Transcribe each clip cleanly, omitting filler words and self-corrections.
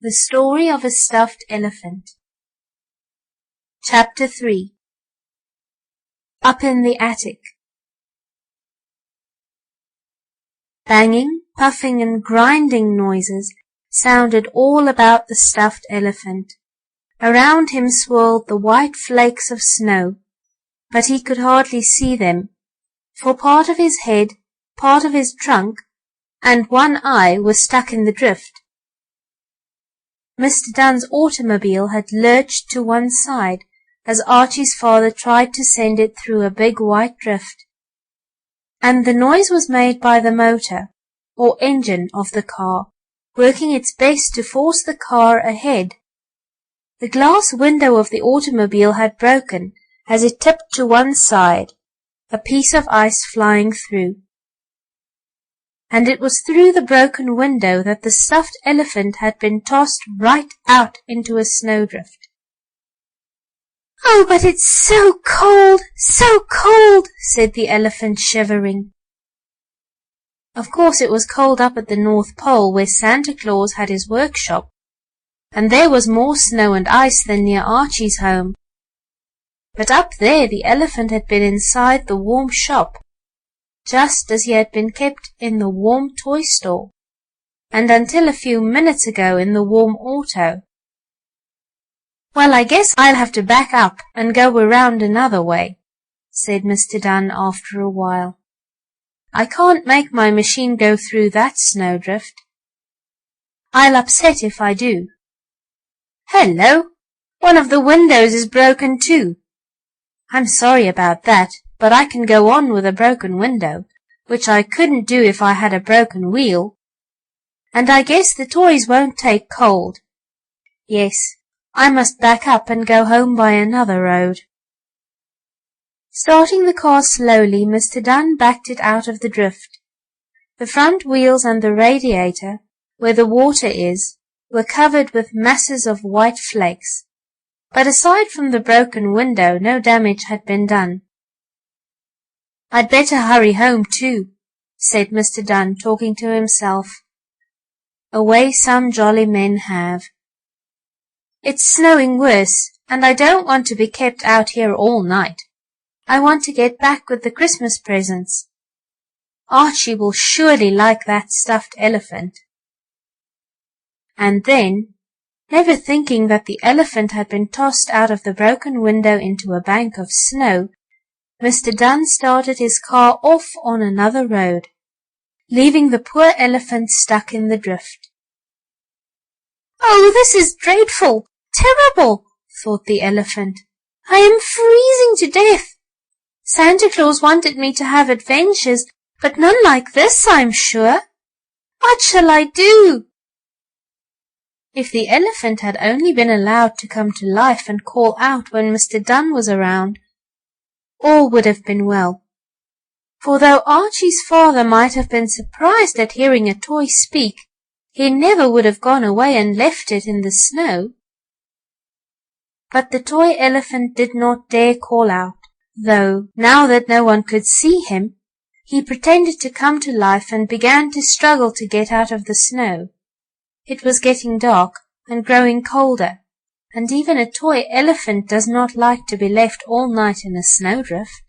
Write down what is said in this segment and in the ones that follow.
The Story of a Stuffed Elephant. Chapter 3. Up in the Attic. Banging, puffing and grinding noises sounded all about the stuffed elephant. Around him swirled the white flakes of snow, but he could hardly see them, for part of his head, part of his trunk, and one eye was stuck in the drift. Mr. Dunn's automobile had lurched to one side as Archie's father tried to send it through a big white drift, and the noise was made by the motor, or engine, of the car, working its best to force the car ahead. The glass window of the automobile had broken as it tipped to one side, a piece of ice flying through. And it was through the broken window that the stuffed elephant had been tossed right out into a snowdrift. "Oh, but it's so cold, said the elephant, shivering. Of course it was cold up at the North Pole, where Santa Claus had his workshop, and there was more snow and ice than near Archie's home. But up there the elephant had been inside the warm shop, just as he had been kept in the warm toy store, and until a few minutes ago in the warm auto. "Well, I guess I'll have to back up and go around another way," said Mr. Dunn after a while. "I can't make my machine go through that snowdrift. I'll upset if I do. Hello! One of the windows is broken too. I'm sorry about that, but I can go on with a broken window, which I couldn't do if I had a broken wheel. And I guess the toys won't take cold. Yes, I must back up and go home by another road." Starting the car slowly, Mr. Dunn backed it out of the drift. The front wheels and the radiator, where the water is, were covered with masses of white flakes, but aside from the broken window, no damage had been done. "I'd better hurry home, too," said Mr. Dunn, talking to himself. "A way some jolly men have. It's snowing worse, and I don't want to be kept out here all night. I want to get back with the Christmas presents. Archie will surely like that stuffed elephant." And then, never thinking that the elephant had been tossed out of the broken window into a bank of snow, Mr. Dunn started his car off on another road, leaving the poor elephant stuck in the drift. "Oh, this is dreadful, terrible," thought the elephant. "I am freezing to death. Santa Claus wanted me to have adventures, but none like this, I'm sure. What shall I do?" If the elephant had only been allowed to come to life and call out when Mr. Dunn was around, all would have been well. For though Archie's father might have been surprised at hearing a toy speak, he never would have gone away and left it in the snow. But the toy elephant did not dare call out, though, now that no one could see him, he pretended to come to life and began to struggle to get out of the snow. It was getting dark and growing colder, and even a toy elephant does not like to be left all night in a snowdrift.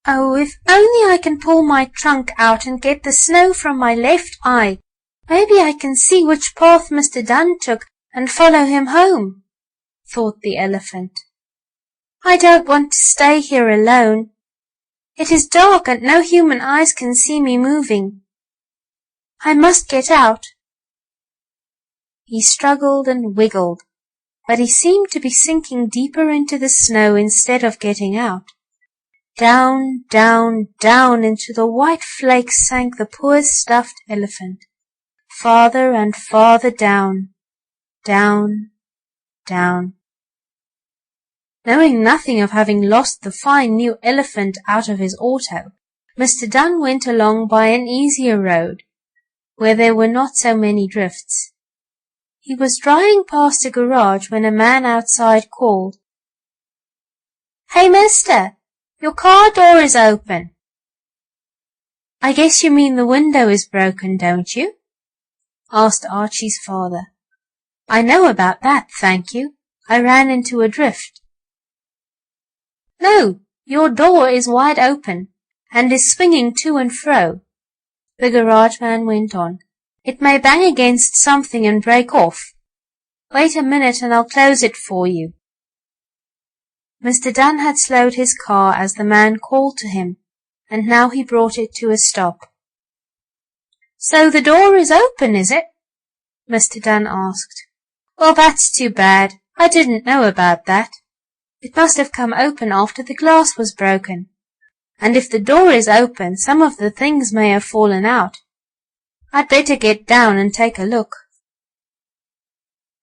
"Oh, if only I can pull my trunk out and get the snow from my left eye, maybe I can see which path Mr. Dunn took and follow him home," thought the elephant. "I don't want to stay here alone. It is dark and no human eyes can see me moving. I must get out." He struggled and wiggled, but he seemed to be sinking deeper into the snow instead of getting out. Down, down, down into the white flakes sank the poor stuffed elephant, farther and farther down, down, down. Knowing nothing of having lost the fine new elephant out of his auto, Mr. Dunn went along by an easier road, where there were not so many drifts. He was driving past a garage when a man outside called, "Hey, mister, your car door is open." "I guess you mean the window is broken, don't you?" asked Archie's father. I know about that, thank you. I ran into a drift. No, your door is wide open, and is swinging to and fro, the garage man went on. It may bang against something and break off. Wait a minute and I'll close it for you. Mr. Dunn had slowed his car as the man called to him, and now he brought it to a stop. So the door is open, is it? Mr. Dunn asked. Well, that's too bad. I didn't know about that. It must have come open after the glass was broken. And if the door is open, some of the things may have fallen out. I'd better get down and take a look.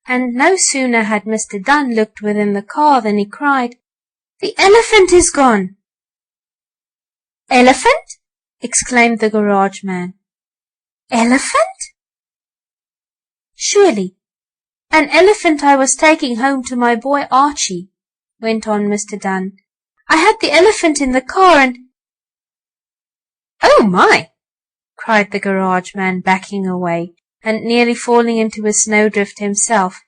And no sooner had Mr. Dunn looked within the car than he cried, The elephant is gone! Elephant? Exclaimed the garage man. Elephant? Surely. An elephant I was taking home to my boy Archie, went on Mr. Dunn. I had the elephant in the car and... Oh my! Cried the garage man, backing away, and nearly falling into a snowdrift himself.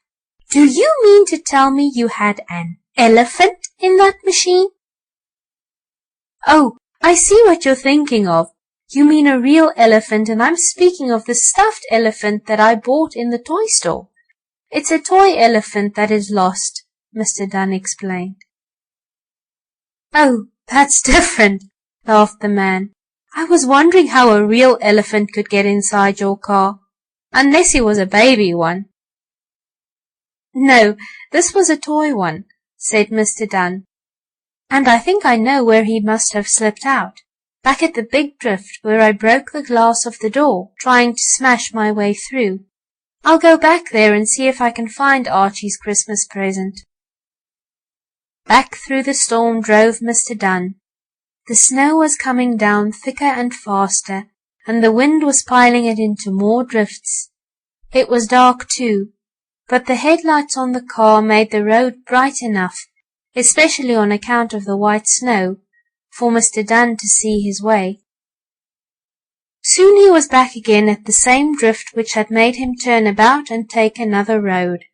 Do you mean to tell me you had an elephant in that machine? Oh, I see what you're thinking of. You mean a real elephant, and I'm speaking of the stuffed elephant that I bought in the toy store. It's a toy elephant that is lost, Mr. Dunn explained. Oh, that's different, laughed the man. I was wondering how a real elephant could get inside your car, unless he was a baby one. No, this was a toy one, said Mr. Dunn, and I think I know where he must have slipped out, back at the big drift where I broke the glass of the door, trying to smash my way through. I'll go back there and see if I can find Archie's Christmas present. Back through the storm drove Mr. Dunn. The snow was coming down thicker and faster, and the wind was piling it into more drifts. It was dark too, but the headlights on the car made the road bright enough, especially on account of the white snow, for Mr. Dunn to see his way. Soon he was back again at the same drift which had made him turn about and take another road.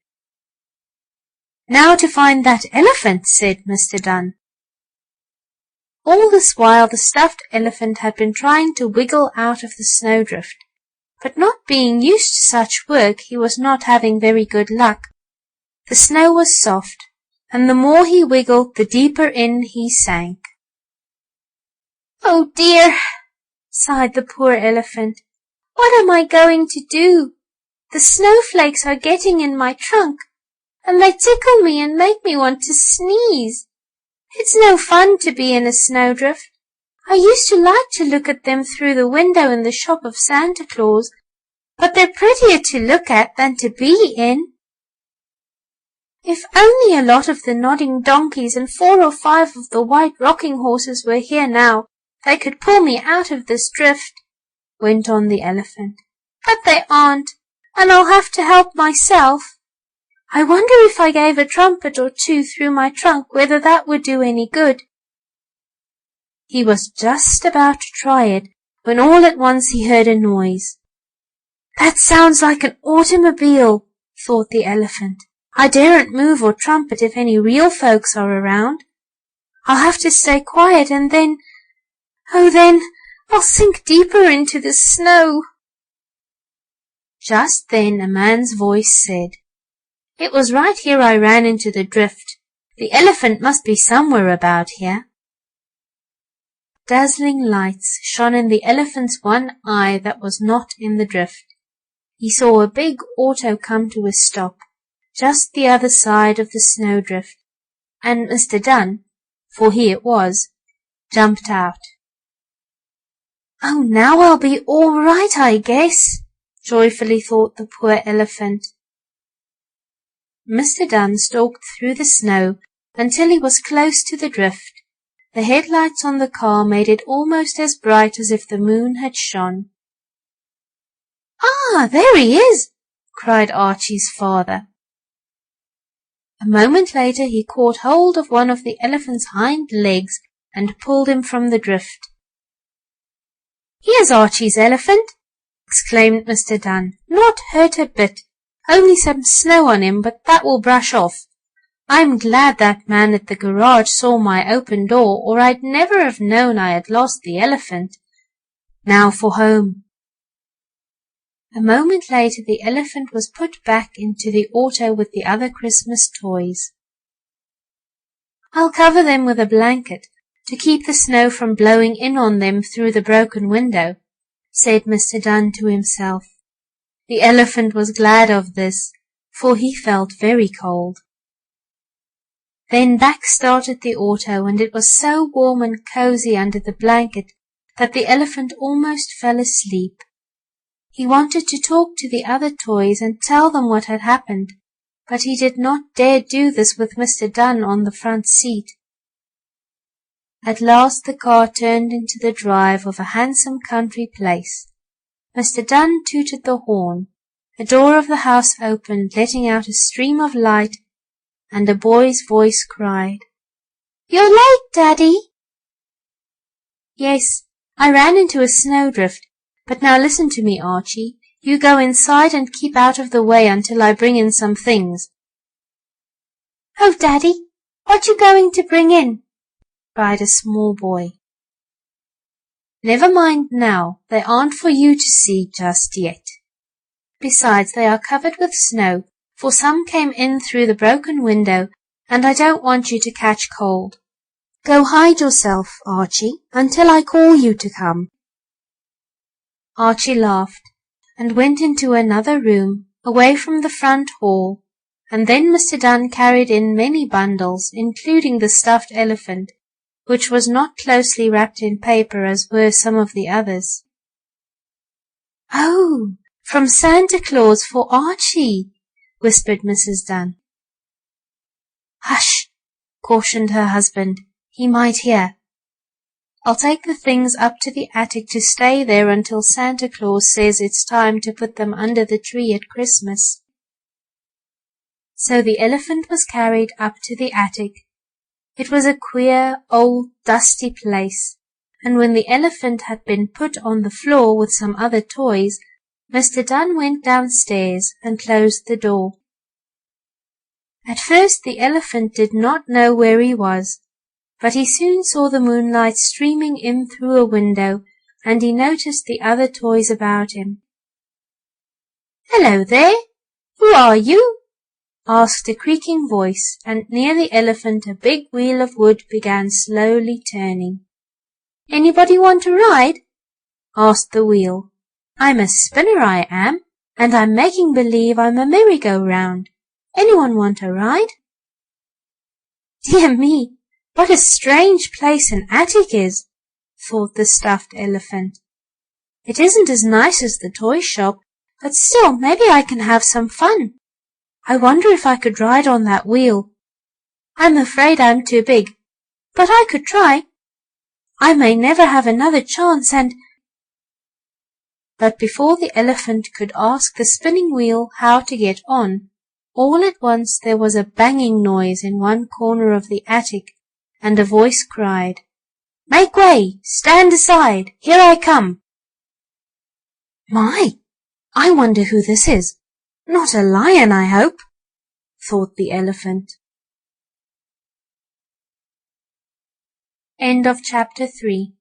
Now to find that elephant, said Mr. Dunn. All this while the stuffed elephant had been trying to wiggle out of the snowdrift, but not being used to such work, he was not having very good luck. The snow was soft, and the more he wiggled, the deeper in he sank. Oh dear, sighed the poor elephant. What am I going to do? The snowflakes are getting in my trunk, and they tickle me and make me want to sneeze. It's no fun to be in a snowdrift. I used to like to look at them through the window in the shop of Santa Claus, but they're prettier to look at than to be in. If only a lot of the nodding donkeys and 4 or 5 of the white rocking horses were here now, they could pull me out of this drift, went on the elephant. But they aren't, and I'll have to help myself. I wonder if I gave a trumpet or 2 through my trunk, whether that would do any good. He was just about to try it, when all at once he heard a noise. That sounds like an automobile, thought the elephant. I daren't move or trumpet if any real folks are around. I'll have to stay quiet and then, I'll sink deeper into the snow. Just then a man's voice said, It was right here I ran into the drift. The elephant must be somewhere about here. Dazzling lights shone in the elephant's one eye that was not in the drift. He saw a big auto come to a stop, just the other side of the snowdrift, and Mr. Dunn, for he it was, jumped out. Oh, now I'll be all right, I guess, joyfully thought the poor elephant. Mr. Dunn stalked through the snow until he was close to the drift. The headlights on the car made it almost as bright as if the moon had shone. Ah, there he is, cried Archie's father. A moment later he caught hold of one of the elephant's hind legs and pulled him from the drift. Here's Archie's elephant, exclaimed Mr. Dunn. "Not hurt a bit. Only some snow on him, but that will brush off. I'm glad that man at the garage saw my open door, or I'd never have known I had lost the elephant. Now for home." A moment later the elephant was put back into the auto with the other Christmas toys. "I'll cover them with a blanket to keep the snow from blowing in on them through the broken window," said Mr. Dunn to himself. The elephant was glad of this, for he felt very cold. Then back started the auto, and it was so warm and cozy under the blanket that the elephant almost fell asleep. He wanted to talk to the other toys and tell them what had happened, but he did not dare do this with Mr. Dunn on the front seat. At last the car turned into the drive of a handsome country place. Mr. Dunn tooted the horn. The door of the house opened, letting out a stream of light, and a boy's voice cried, "You're late, Daddy." "Yes, I ran into a snowdrift. But now listen to me, Archie. You go inside and keep out of the way until I bring in some things." "Oh, Daddy, what you going to bring in?" cried a small boy. "Never mind now. They aren't for you to see just yet. Besides, they are covered with snow, for some came in through the broken window, and I don't want you to catch cold. Go hide yourself, Archie, until I call you to come." Archie laughed and went into another room, away from the front hall, and then Mr. Dunn carried in many bundles, including the stuffed elephant, which was not closely wrapped in paper as were some of the others. "Oh, from Santa Claus for Archie," whispered Mrs. Dunn. "Hush," cautioned her husband. "He might hear. I'll take the things up to the attic to stay there until Santa Claus says it's time to put them under the tree at Christmas." So the elephant was carried up to the attic. It was a queer, old, dusty place, and when the elephant had been put on the floor with some other toys, Mr. Dunn went downstairs and closed the door. At first the elephant did not know where he was, but he soon saw the moonlight streaming in through a window, and he noticed the other toys about him. "Hello there! Who are you?" asked a creaking voice, and near the elephant a big wheel of wood began slowly turning. "Anybody want to ride?" asked the wheel. "I'm a spinner, I am, and I'm making believe I'm a merry-go-round. Anyone want a ride?" "Dear me, what a strange place an attic is," thought the stuffed elephant. "It isn't as nice as the toy shop, but still maybe I can have some fun. I wonder if I could ride on that wheel. I'm afraid I'm too big, but I could try. I may never have another chance, and—" But before the elephant could ask the spinning wheel how to get on, all at once there was a banging noise in one corner of the attic, and a voice cried, "Make way! Stand aside! Here I come!" "My! I wonder who this is. Not a lion, I hope," thought the elephant. End of chapter 3.